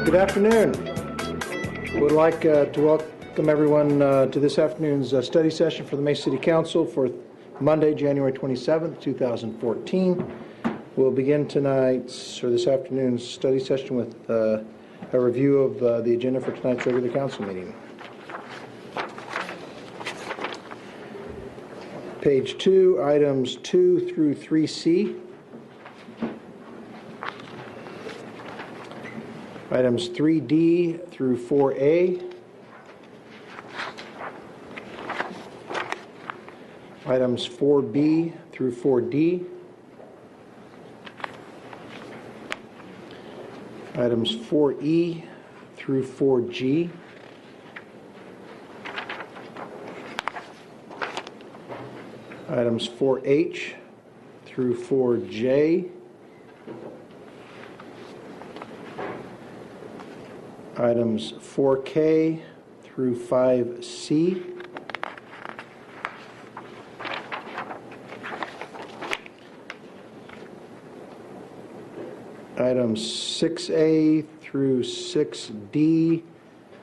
Good afternoon. Would like to welcome everyone to this afternoon's study session for the Mesa City Council for Monday, January 27th, 2014. We'll begin tonight's, or this afternoon's study session with a review of the agenda for tonight's regular council meeting. Page 2, items 2 through 3C. Items 3D through 4A. Items 4B through 4D. Items 4E through 4G. Items 4H through 4J. Items 4K through 5C. Items 6A through 6D.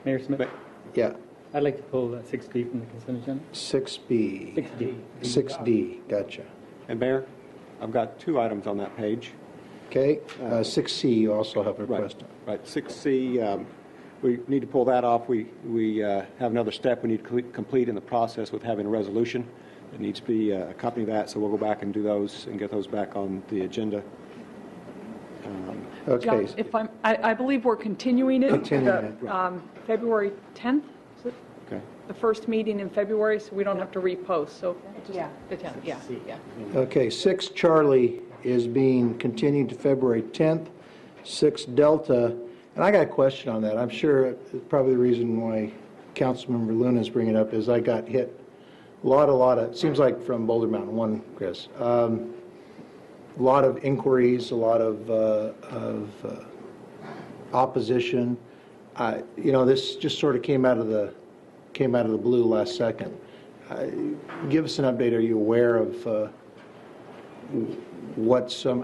Mayor Smith? Yeah. I'd like to pull 6B from the consent agenda. 6B. 6D. 6D, gotcha. And Mayor, I've got two items on that page. Okay, 6C you also have a request. Right, 6C, we need to pull that off. We have another step we need to complete in the process with having a resolution that needs to be accompany that, so we'll go back and do those and get those back on the agenda. Okay. John, if I believe we're continuing it to February 10th, is it? Okay. The first meeting in February, so we don't have to repost, so just the 10th, yeah. Okay, 6 Charlie is being continued to February 10th. 6 Delta, and I got a question on that. I'm sure probably the reason why Councilmember Luna is bringing it up is I got hit a lot of, it seems like from Boulder Mountain, one, Chris. A lot of inquiries, a lot of opposition. You know, this just sort of came out of the blue last second. Give us an update. Are you aware of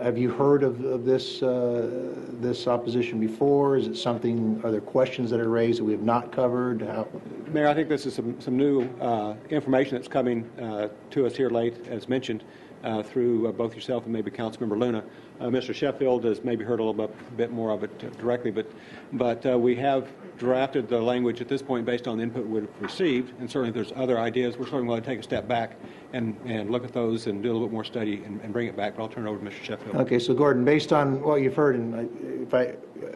have you heard of this this opposition before? Is it something? Are there questions that are raised that we have not covered? Mayor, I think this is some new information that's coming to us here late, as mentioned, through both yourself and maybe Councilmember Luna. Mr. Sheffield has maybe heard a little bit more of it directly, but we have drafted the language at this point based on the input we've received, and certainly if there's other ideas, we're certainly going to take a step back and look at those and do a little bit more study and bring it back, but I'll turn it over to Mr. Sheffield. Okay, so Gordon, based on what you've heard, and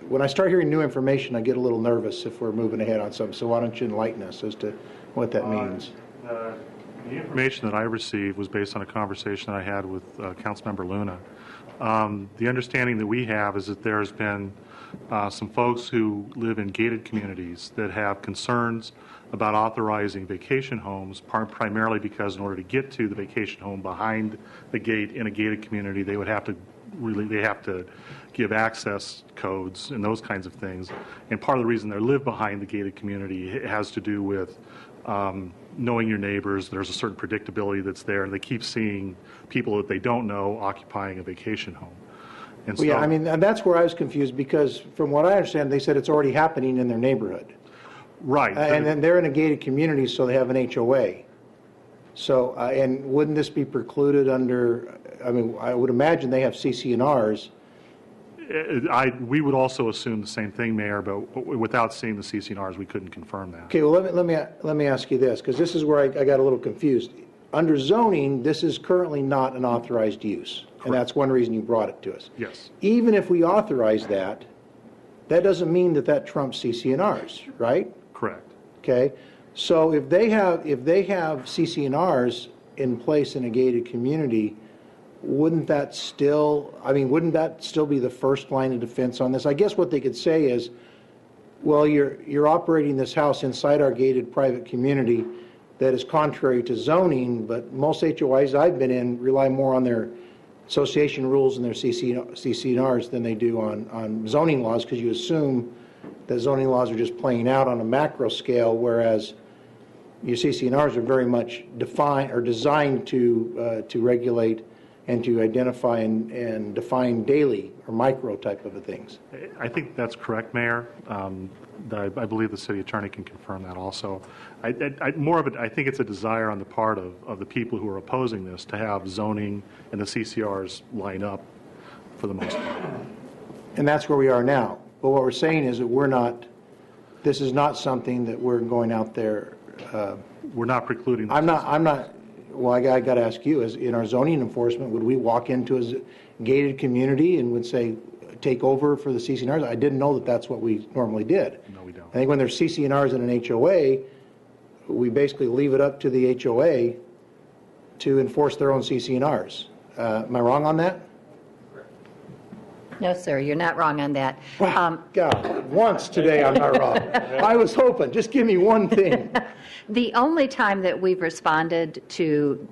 when I start hearing new information, I get a little nervous if we're moving ahead on something, so why don't you enlighten us as to what that means? The information that I received was based on a conversation that I had with Councilmember Luna. The understanding that we have is that there's been some folks who live in gated communities that have concerns about authorizing vacation homes, primarily because in order to get to the vacation home behind the gate in a gated community, they would have to give access codes and those kinds of things. And part of the reason they live behind the gated community has to do with knowing your neighbors. There's a certain predictability that's there, and they keep seeing people that they don't know occupying a vacation home. And well, yeah, I mean, and that's where I was confused, because from what I understand, they said it's already happening in their neighborhood. Right. And then they're in a gated community, so they have an HOA. So, and wouldn't this be precluded under, I mean, I would imagine they have CC&Rs. We would also assume the same thing, Mayor, but without seeing the CC&Rs, we couldn't confirm that. Okay, well, let me ask you this, because this is where I got a little confused. Under zoning, this is currently not an authorized use, and that's one reason you brought it to us. Yes. Even if we authorize that, that doesn't mean that trumps CC&Rs, right? Correct. Okay, so if they have CC&Rs in place in a gated community, wouldn't that still be the first line of defense on this? I guess what they could say is, well, you're operating this house inside our gated private community that is contrary to zoning, but most HOAs I've been in rely more on their association rules and their CC&Rs than they do on zoning laws, because you assume that zoning laws are just playing out on a macro scale, whereas your CC&Rs are very much defined or designed to regulate and to identify and define daily or micro type of things. I think that's correct, Mayor. I believe the city attorney can confirm that also. More of it, I think it's a desire on the part of the people who are opposing this to have zoning and the CCRs line up for the most part. And that's where we are now. But what we're saying is that this is not something that we're going out there. We're not precluding. I'm not, well, I got to ask you, as in our zoning enforcement, would we walk into a gated community and would say, take over for the CCNRs? I didn't know that that's what we normally did. No, we don't. I think when there's CCNRs in an HOA, we basically leave it up to the HOA to enforce their own CCNRs. Am I wrong on that? No, sir, you're not wrong on that. Wow, God, once today I'm not wrong. I was hoping, just give me one thing. The only time that we've responded to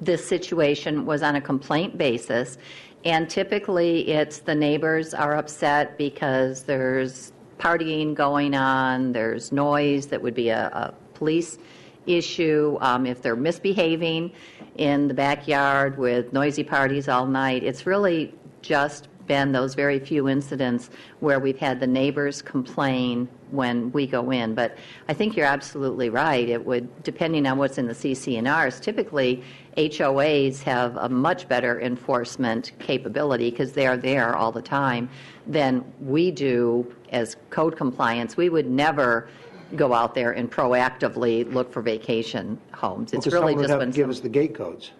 this situation was on a complaint basis, and typically it's the neighbors are upset because there's partying going on, there's noise that would be a police issue, if they're misbehaving in the backyard with noisy parties all night. It's really just been those very few incidents where we've had the neighbors complain when we go in. But I think you're absolutely right. It would, depending on what's in the CCNRs, typically HOAs have a much better enforcement capability because they are there all the time than we do as code compliance. We would never go out there and proactively look for vacation homes. It's Because really someone would just have been to give us the gate codes.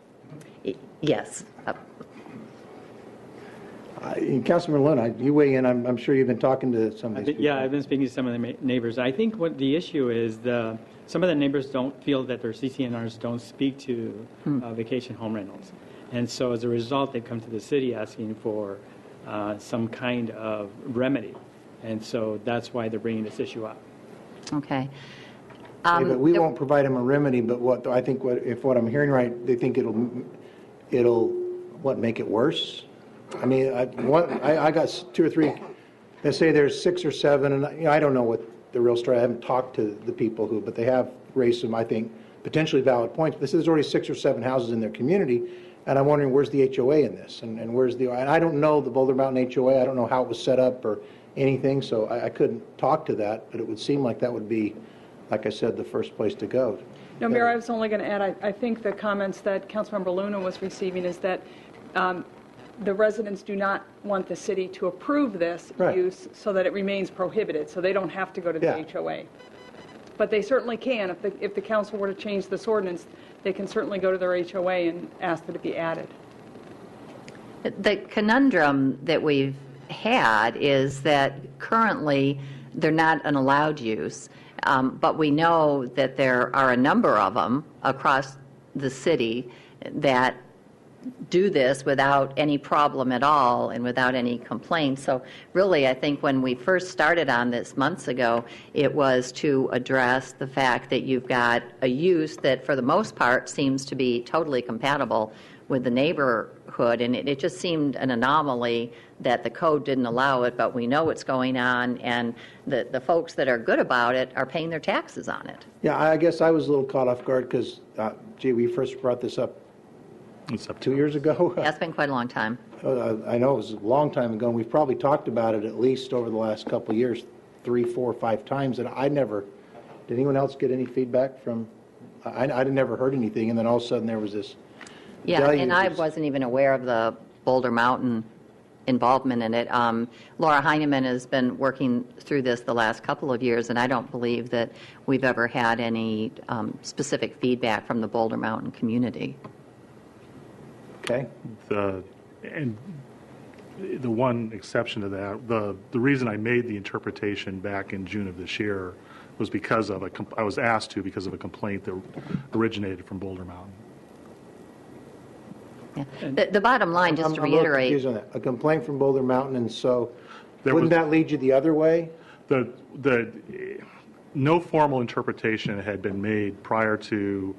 yes. Councilman Luna, you weigh in. I'm sure you've been talking to some of these people. Yeah, I've been speaking to some of the neighbors. I think what the issue is, some of the neighbors don't feel that their CCNRs don't speak to vacation home rentals. And so as a result, they've come to the city asking for some kind of remedy. And so that's why they're bringing this issue up. Okay. Okay, but we won't provide them a remedy, but what if I'm hearing right, they think it'll make it worse? I mean, I got 2 or 3. They say there's 6 or 7, and I don't know what the real story. I haven't talked to the people but they have raised some, I think, potentially valid points. But there's already 6 or 7 houses in their community, and I'm wondering where's the HOA in this, and where's and I don't know the Boulder Mountain HOA. I don't know how it was set up or anything, so I couldn't talk to that. But it would seem like that would be, like I said, the first place to go. No, Mayor, I was only going to add, I think the comments that Councilmember Luna was receiving is that the residents do not want the city to approve this Right. use so that it remains prohibited, so they don't have to go to the Yeah. HOA. But they certainly can. If the council were to change this ordinance, they can certainly go to their HOA and ask that it be added. The conundrum that we've had is that currently they're not an allowed use, but we know that there are a number of them across the city that do this without any problem at all and without any complaints. So really, I think when we first started on this months ago, it was to address the fact that you've got a use that for the most part seems to be totally compatible with the neighborhood, and it just seemed an anomaly that the code didn't allow it, but we know what's going on, and the folks that are good about it are paying their taxes on it. Yeah, I guess I was a little caught off guard because, we first brought this up It's up to 2 years ago. That's been quite a long time. I know it was a long time ago, and we've probably talked about it at least over the last couple of years, 3, 4, 5 times, and did anyone else get any feedback from, I'd never heard anything, and then all of a sudden there was this Yeah, deluge and I of- wasn't even aware of the Boulder Mountain involvement in it. Laura Heineman has been working through this the last couple of years, and I don't believe that we've ever had any specific feedback from the Boulder Mountain community. Okay. And the one exception to that, the reason I made the interpretation back in June of this year was because of I was asked to because of a complaint that originated from Boulder Mountain. Yeah. The bottom line, just to I'm a little reiterate, confused on that. A complaint from Boulder Mountain, and so There wouldn't was- that lead you the other way? No formal interpretation had been made prior to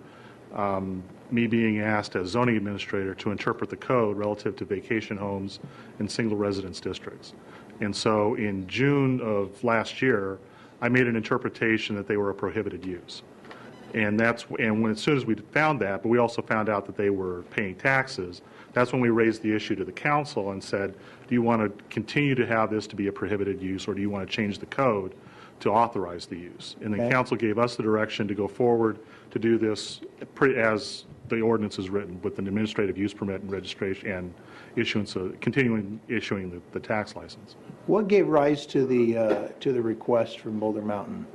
me being asked as zoning administrator to interpret the code relative to vacation homes in single residence districts. And so in June of last year, I made an interpretation that they were a prohibited use. And as soon as we found that, but we also found out that they were paying taxes, That's when we raised the issue to the council and said, do you want to continue to have this to be a prohibited use, or do you want to change the code to authorize the use? And the Okay. council gave us the direction to go forward to do this as the ordinance is written, with an administrative use permit and registration and issuance of, continuing issuing the tax license. What gave rise to the request from Boulder Mountain?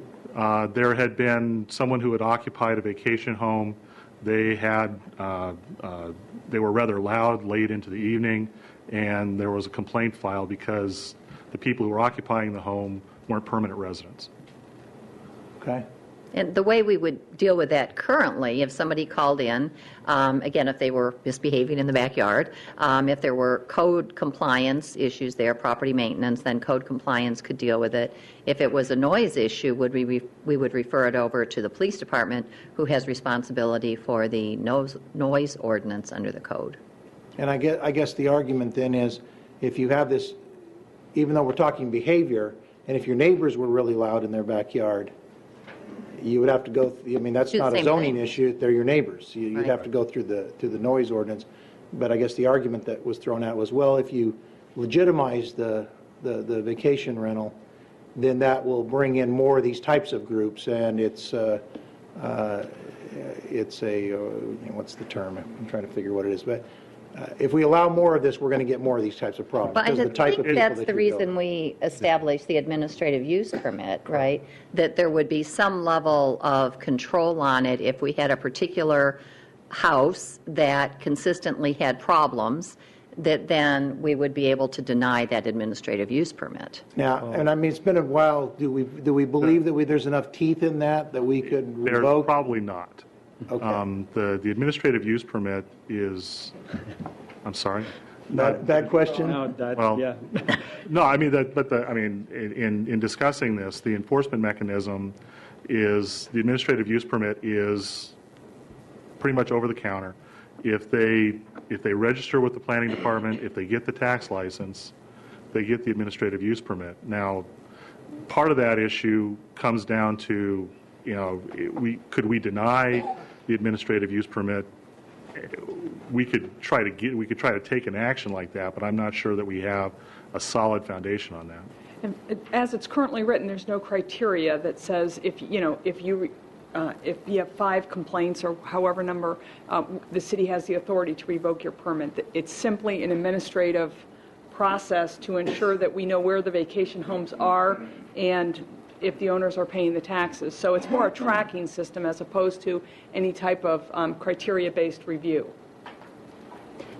There had been someone who had occupied a vacation home. They were rather loud late into the evening, and there was a complaint filed because the people who were occupying the home weren't permanent residents. Okay. And the way we would deal with that currently, if somebody called in, again, if they were misbehaving in the backyard, if there were code compliance issues there, property maintenance, then code compliance could deal with it. If it was a noise issue, we would refer it over to the police department, who has responsibility for the noise ordinance under the code. And I guess the argument then is, if you have this, even though we're talking behavior, and if your neighbors were really loud in their backyard, you would have to go, I mean, that's Do the not a same zoning thing. issue, they're your neighbors. You'd Right. have to go through the noise ordinance. But I guess the argument that was thrown out was, well, if you legitimize the vacation rental, then that will bring in more of these types of groups, and it's a, what's the term? I'm trying to figure what it is. But if we allow more of this, we're going to get more of these types of problems. But I because of the type of think people that's that the you go. reason we established the administrative use permit, right? That there would be some level of control on it if we had a particular house that consistently had problems, that then we would be able to deny that administrative use permit. Now, and I mean, it's been a while, do we believe that there's enough teeth in that we could There's revoke? probably not. Okay. The administrative use permit is, I'm sorry? Bad question? No, that, Well, yeah. No, I mean, in discussing this, the enforcement mechanism is, the administrative use permit is pretty much over the counter. If they register with the planning department, if they get the tax license, they get the administrative use permit. Now, part of that issue comes down to, could we deny the administrative use permit? We could try to take an action like that, but I'm not sure that we have a solid foundation on that. And as it's currently written, there's no criteria that says if you have 5 complaints or however number, the city has the authority to revoke your permit. It's simply an administrative process to ensure that we know where the vacation homes are and if the owners are paying the taxes. So it's more a tracking system as opposed to any type of criteria-based review.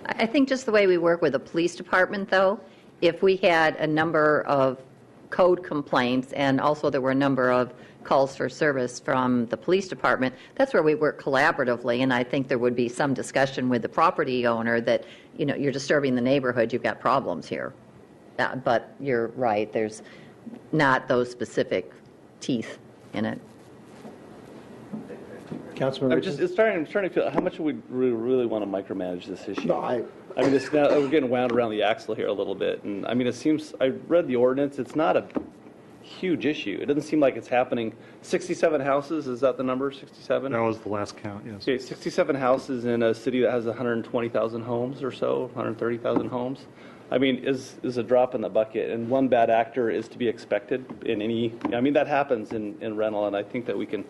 I think just the way we work with the police department, though, if we had a number of code complaints and also there were a number of calls for service from the police department, that's where we work collaboratively, and I think there would be some discussion with the property owner that, you're disturbing the neighborhood, you've got problems here. But you're right, there's not those specific teeth in it. Councilman I'm Richardson? I'm starting to feel, how much would we really want to micromanage this issue? No, I mean, we're getting wound around the axle here a little bit, and I mean, it seems, I read the ordinance, it's not a huge issue. It doesn't seem like it's happening. 67 houses, is that the number, 67? That was the last count, yes. Okay, 67 houses in a city that has 120,000 homes or so, 130,000 homes. I mean, is a drop in the bucket, and one bad actor is to be expected in any, I mean, that happens in rental, and I think that we can,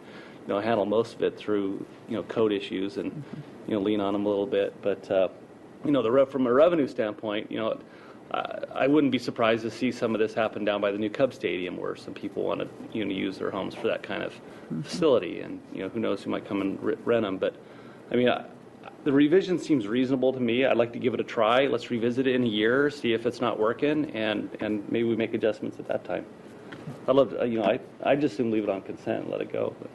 handle most of it through, code issues and, lean on them a little bit. But, from a revenue standpoint, I wouldn't be surprised to see some of this happen down by the new Cub Stadium, where some people want to, use their homes for that kind of facility, and, who knows who might come and rent them. But, I mean, the revision seems reasonable to me. I'd like to give it a try. Let's revisit it in a year, see if it's not working, and maybe we make adjustments at that time. I'd love to, I just assume leave it on consent and let it go. But.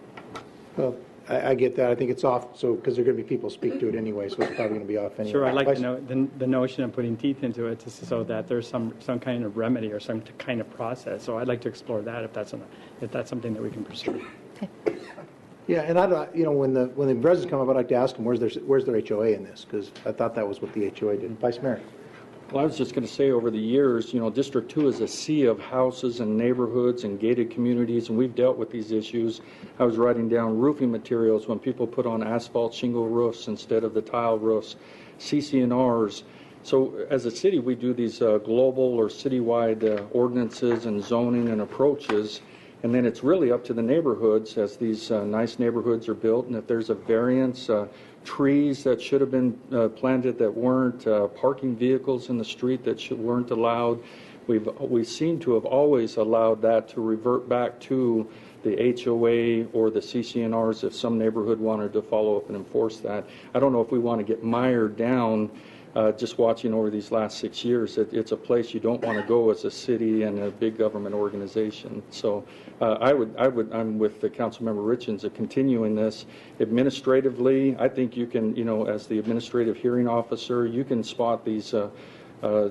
Well, I get that. I think it's off, because there are going to be people speak to it anyway, so it's probably going to be off anyway. Sure, I'd like to know the notion of putting teeth into it so that there's some kind of remedy or some kind of process. So I'd like to explore that if that's something that we can pursue. Yeah, and I don't, when the residents come up, I'd like to ask them, where's their HOA in this? Because I thought that was what the HOA did. Vice Mayor? Well, I was just going to say, over the years, District 2 is a sea of houses and neighborhoods and gated communities, and we've dealt with these issues. I was writing down roofing materials when people put on asphalt shingle roofs instead of the tile roofs. CCNRs. So as a city, we do these global or citywide ordinances and zoning and approaches, and then it's really up to the neighborhoods as these nice neighborhoods are built, and if there's a variance, trees that should have been planted that weren't, parking vehicles in the street that weren't allowed, we seem to have always allowed that to revert back to the HOA or the CCNRs if some neighborhood wanted to follow up and enforce that. I don't know if we want to get mired down just watching over these last 6 years. It's a place you don't want to go as a city and a big government organization. So I'm with the Councilmember Richens of continuing this administratively. I think you can, as the administrative hearing officer, you can spot these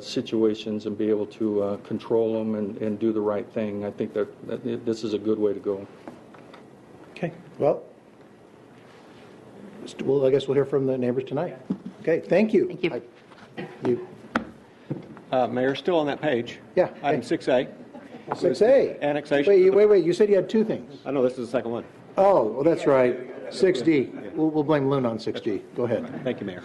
situations and be able to control them and do the right thing. I think that this is a good way to go. Okay, well, I guess we'll hear from the neighbors tonight. Okay, thank you. Thank you. Mayor, still on that page. Yeah. Item 6A. 6A. Annexation. Wait, you said you had two things. I know this is the second one. Oh, well, that's right. 6D. We'll blame Luna on 6D. Go ahead. Thank you, Mayor.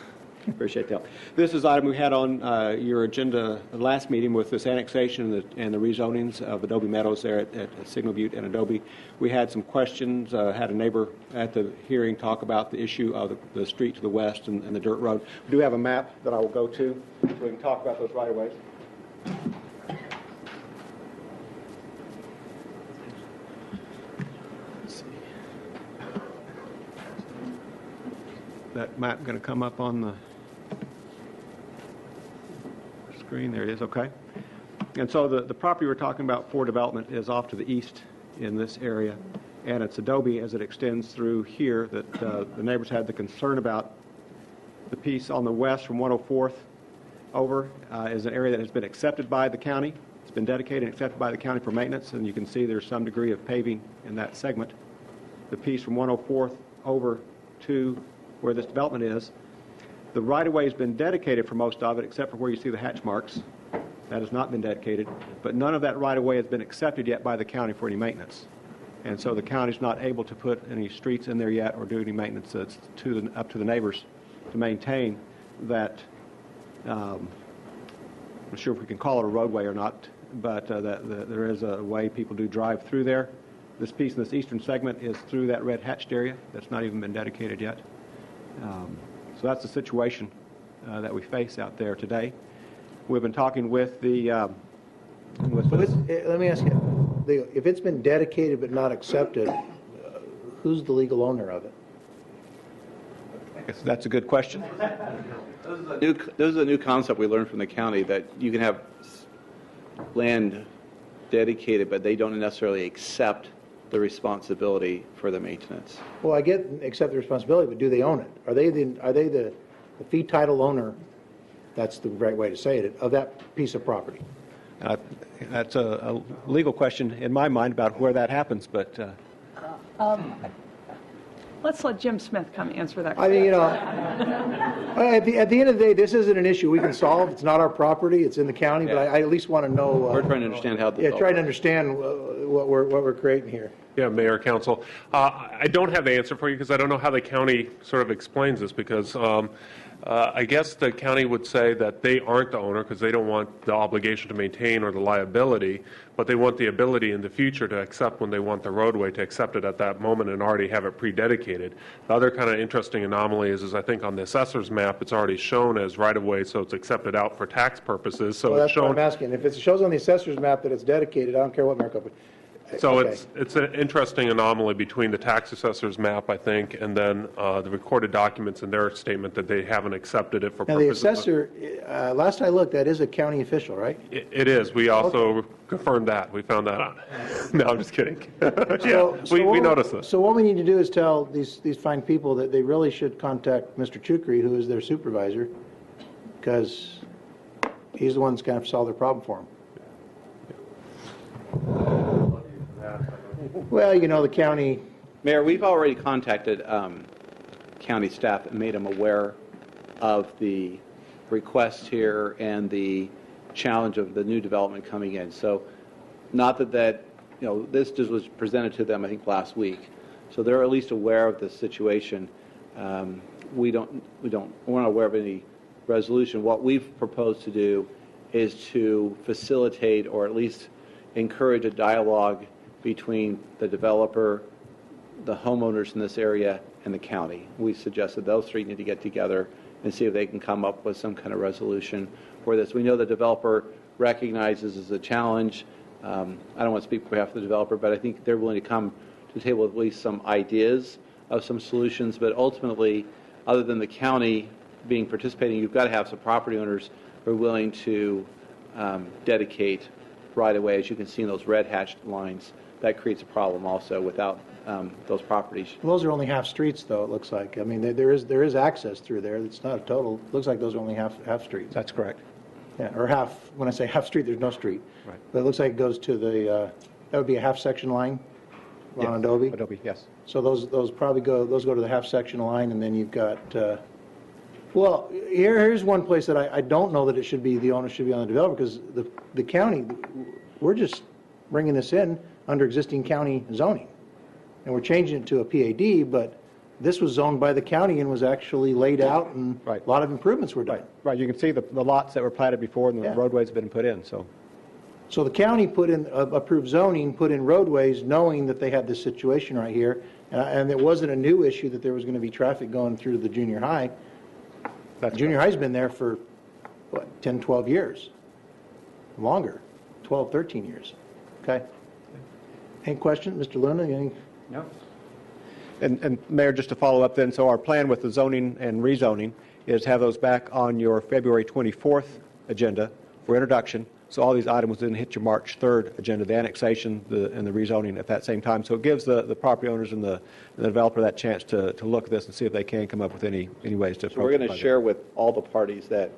Appreciate that. This is the item we had on your agenda the last meeting with this annexation and the rezonings of Adobe Meadows there at Signal Butte and Adobe. We had some questions, had a neighbor at the hearing talk about the issue of the street to the west and the dirt road. We do have a map that I will go to so we can talk about those right-of-ways. That map going to come up on the screen. There it is. Okay. And so the property we're talking about for development is off to the east in this area, and it's Adobe as it extends through here that the neighbors had the concern about. The piece on the west from 104th over is an area that has been accepted by the county. It's been dedicated and accepted by the county for maintenance, and you can see there's some degree of paving in that segment. The piece from 104th over to where this development is, the right-of-way has been dedicated for most of it, except for where you see the hatch marks. That has not been dedicated, but none of that right-of-way has been accepted yet by the county for any maintenance. And so the county's not able to put any streets in there yet or do any maintenance. It's up to the neighbors to maintain that. I'm not sure if we can call it a roadway or not, but there is a way people do drive through there. This piece in this eastern segment is through that red hatched area. That's not even been dedicated yet. So that's the situation that we face out there today. We've been talking with the... let me ask you, if it's been dedicated but not accepted, who's the legal owner of it? I guess that's a good question. This is a new concept we learned from the county, that you can have land dedicated, but they don't necessarily accept the responsibility for the maintenance. Well, I get accept the responsibility, but do they own it? Are they the fee title owner? That's the right way to say it, of that piece of property. That's a legal question in my mind about where that happens, but... Let's let Jim Smith come answer that I question. mean, at the end of the day, this isn't an issue we can solve. It's not our property. It's in the county, but I at least want to know. We're trying to understand how this all trying to works. understand what we're creating here. Yeah, Mayor, Council. I don't have the answer for you because I don't know how the county sort of explains this, because I guess the county would say that they aren't the owner because they don't want the obligation to maintain or the liability, but they want the ability in the future to accept when they want the roadway, to accept it at that moment and already have it pre-dedicated. The other kind of interesting anomaly is I think on the assessor's map, it's already shown as right-of-way, so it's accepted out for tax purposes. So Well, it's that's what shown. I'm asking. If it shows on the assessor's map that it's dedicated, I don't care what markup. So Okay. it's an interesting anomaly between the tax assessor's map, I think, and then the recorded documents in their statement that they haven't accepted it for Now, the purposes of... assessor, last I looked, that is a county official, right? It is. We also confirmed that. We found that out. No, I'm just kidding. We noticed this. So what we need to do is tell these fine people that they really should contact Mr. Chukri, who is their supervisor, because he's the one that's going to solve their problem for them. Well, the county... Mayor, we've already contacted county staff and made them aware of the request here and the challenge of the new development coming in. So not that this just was presented to them, I think, last week. So they're at least aware of the situation. We're not aware of any resolution. What we've proposed to do is to facilitate or at least encourage a dialogue between the developer, the homeowners in this area, and the county. We suggested those three need to get together and see if they can come up with some kind of resolution for this. We know the developer recognizes as a challenge. I don't want to speak on behalf of the developer, but I think they're willing to come to the table with at least some ideas of some solutions. But ultimately, other than the county being participating, you've got to have some property owners who are willing to dedicate right away. As you can see in those red hatched lines, that creates a problem also without those properties. Well, those are only half streets, though, it looks like. I mean, there is access through there. It's not a total. Looks like those are only half streets. That's correct. Yeah, or half. When I say half street, there's no street. Right. But it looks like it goes to the, that would be a half-section line on Adobe? Adobe, yes. So those probably go to the half-section line, and then you've got, well, here's one place that I don't know that it should be, the onus should be on the developer, because the county, we're just bringing this in under existing county zoning. And we're changing it to a PAD, but this was zoned by the county and was actually laid out, and Right. a lot of improvements were done. Right, you can see the lots that were platted before and the Yeah. roadways have been put in, so. So the county put in, approved zoning, put in roadways, knowing that they had this situation right here, and it wasn't a new issue that there was going to be traffic going through the junior high. Junior high's been there for, what, 10, 12 years? Longer, 12, 13 years. Okay? Any questions, Mr. Luna? Any? No. And Mayor, just to follow up then, so our plan with the zoning and rezoning is have those back on your February 24th agenda for introduction. So all these items then hit your March 3rd agenda, the annexation and the rezoning at that same time. So it gives the property owners and the developer that chance to look at this and see if they can come up with any ways to approach it. So we're going to share with all the parties that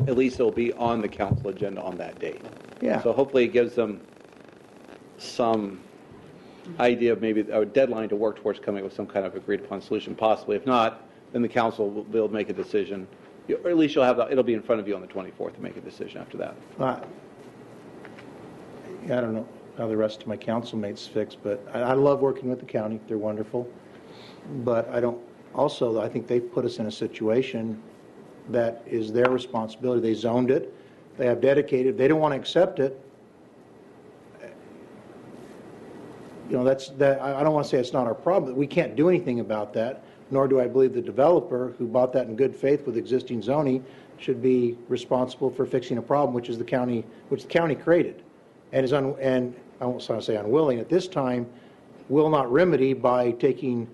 at least it'll be on the council agenda on that date. Yeah. So hopefully it gives them some idea of maybe a deadline to work towards coming up with some kind of agreed upon solution, possibly. If not, then the council will be able to make a decision. Or at least you'll have it'll be in front of you on the 24th to make a decision after that. I don't know how the rest of my council mates fix, but I love working with the county. They're wonderful. But I think they've put us in a situation that is their responsibility. They zoned it. They have dedicated. They don't want to accept it. You know, I don't want to say it's not our problem. We can't do anything about that, nor do I believe the developer who bought that in good faith with existing zoning should be responsible for fixing a problem which the county created, and I won't want to say unwilling at this time, will not remedy by taking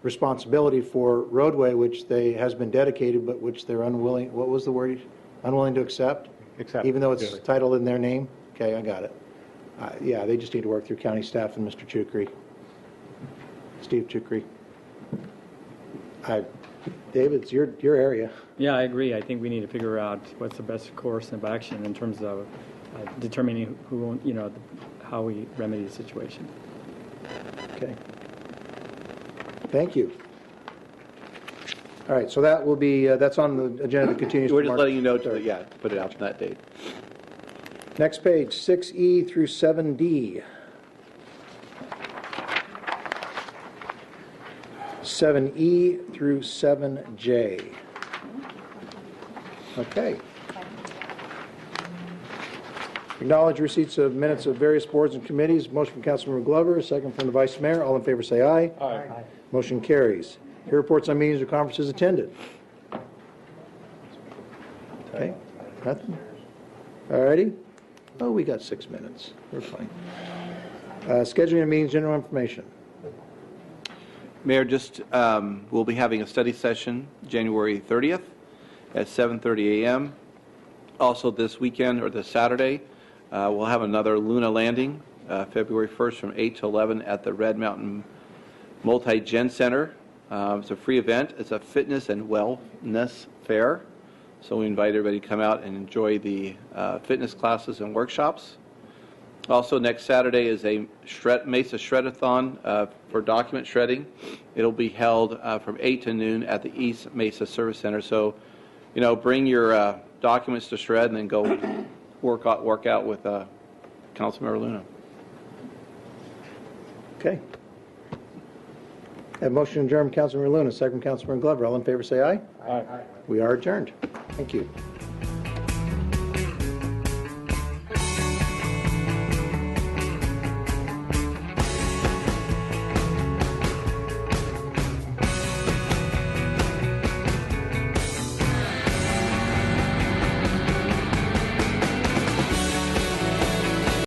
responsibility for roadway which has been dedicated, but which they're unwilling. What was the word? Unwilling to accept. Accept. Even though it's titled in their name. Okay, I got it. Yeah, they just need to work through county staff and Mr. Chukri, Steve Chukri. David, it's your area. Yeah, I agree. I think we need to figure out what's the best course of action in terms of determining how we remedy the situation. Okay. Thank you. All right, so that will be, that's on the agenda to continue. We're just letting you know to, put it out to that date. Next page, 6E through 7D. 7E through 7J. Okay. Acknowledge receipts of minutes of various boards and committees. Motion from Councilmember Glover, second from the Vice Mayor. All in favor say aye. Aye. Motion carries. Here reports on meetings or conferences attended. Okay, nothing? All righty. Oh, we got 6 minutes. We're fine. Scheduling of meetings, general information. Mayor, we'll be having a study session January 30th at 7:30 a.m. Also this weekend or this Saturday, we'll have another Luna landing, February 1st from 8 to 11 at the Red Mountain Multi-Gen Center. It's a free event. It's a fitness and wellness fair. So we invite everybody to come out and enjoy the fitness classes and workshops. Also, next Saturday is a Mesa Shredathon for document shredding. It'll be held from 8 to noon at the East Mesa Service Center. So, bring your documents to shred and then go work out with Councilmember Luna. Okay. Have motion adjourned, Councilmember Luna, second Councilmember Glover. All in favor, say aye. Aye. We are adjourned. Thank you.